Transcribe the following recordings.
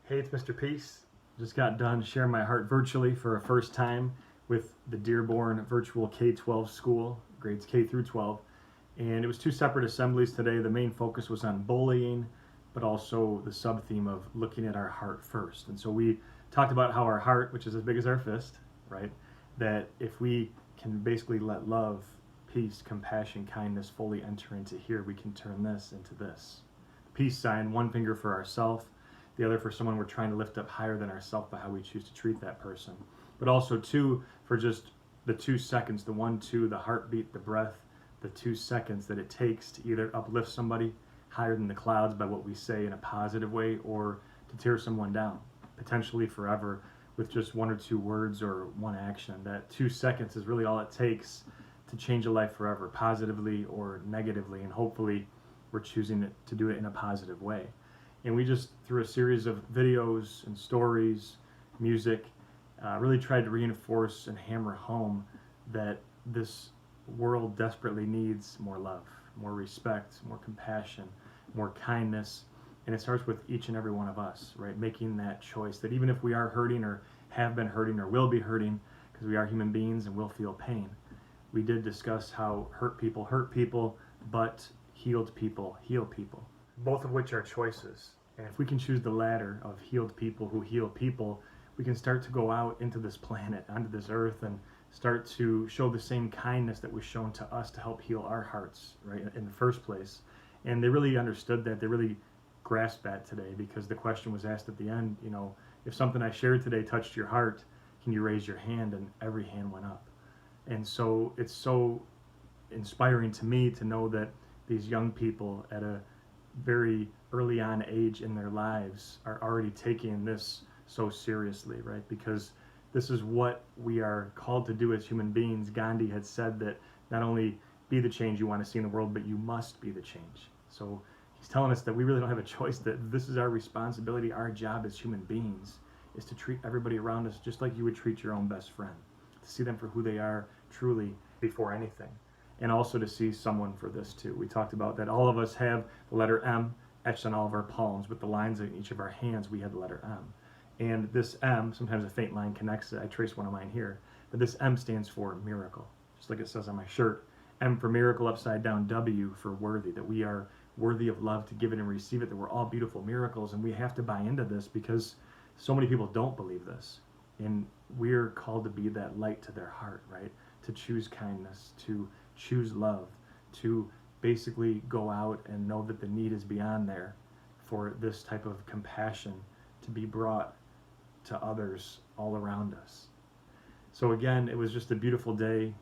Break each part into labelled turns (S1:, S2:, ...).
S1: Hey, it's Mr. Peace. Just got done sharing my heart virtually for a first time with the Dearborn virtual K-12 school, grades K through 12. And it was two separate assemblies today. The main focus was on bullying, but also the sub-theme of looking at our heart first. And so we talked about how our heart, which is as big as our fist, right, that if we can basically let love, peace, compassion, kindness fully enter into here, we can turn this into this. Peace sign, one finger for ourselves, the other for someone we're trying to lift up higher than ourselves by how we choose to treat that person. But also two for just the 2 seconds, the 1, 2, the heartbeat, the breath, the 2 seconds that it takes to either uplift somebody higher than the clouds by what we say in a positive way, or to tear someone down, potentially forever, with just 1 or 2 words or one action. That 2 seconds is really all it takes to change a life forever, positively or negatively, and hopefully we're choosing to do it in a positive way. And we just, through a series of videos and stories, music, really tried to reinforce and hammer home that this world desperately needs more love, more respect, more compassion, more kindness. And it starts with each and every one of us, right? Making that choice that even if we are hurting or have been hurting or will be hurting, because we are human beings and will feel pain. We did discuss how hurt people, but healed people heal people, both of which are choices. And if we can choose the latter of healed people who heal people, we can start to go out into this planet, onto this earth, and start to show the same kindness that was shown to us to help heal our hearts, right, in the first place. And they really understood that. They really grasped that today, because the question was asked at the end, if something I shared today touched your heart, can you raise your hand? And every hand went up. And so it's so inspiring to me to know that these young people at a very early on age in their lives are already taking this so seriously, right? Because this is what we are called to do as human beings. Gandhi had said that not only be the change you want to see in the world, but you must be the change. So he's telling us that we really don't have a choice, that this is our responsibility. Our job as human beings is to treat everybody around us just like you would treat your own best friend, to see them for who they are truly before anything. And also to see someone for this too. We talked about that all of us have the letter M etched on all of our palms. With the lines in each of our hands, we had the letter M. And this M, sometimes a faint line connects it. I traced one of mine here. But this M stands for miracle, just like it says on my shirt. M for miracle, upside down, W for worthy, that we are worthy of love to give it and receive it, that we're all beautiful miracles. And we have to buy into this, because so many people don't believe this. And we're called to be that light to their heart, right? To choose kindness, to choose love, to basically go out and know that the need is beyond there for this type of compassion to be brought to others all around us. So again, it was just a beautiful day,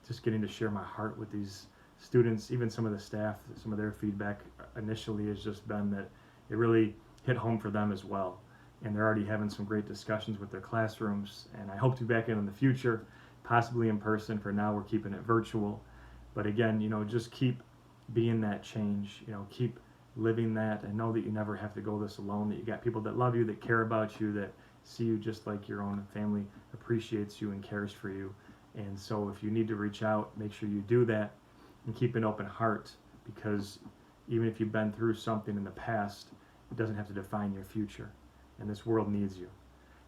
S1: just getting to share my heart with these students. Even some of the staff, some of their feedback initially has just been that it really hit home for them as well. And they're already having some great discussions with their classrooms, and I hope to be back in the future, possibly in person. For now, we're keeping it virtual. But again, just keep being that change, keep living that, and know that you never have to go this alone, that you got people that love you, that care about you, that see you just like your own family appreciates you and cares for you. And so if you need to reach out, make sure you do that, and keep an open heart, because even if you've been through something in the past, it doesn't have to define your future, and this world needs you.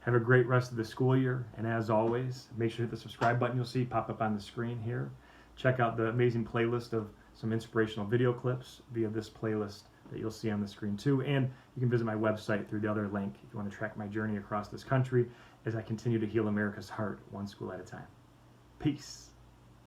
S1: Have a great rest of the school year, and as always, make sure to hit the subscribe button you'll see pop up on the screen here. Check out the amazing playlist of some inspirational video clips via this playlist that you'll see on the screen too. And you can visit my website through the other link if you want to track my journey across this country as I continue to heal America's heart one school at a time. Peace.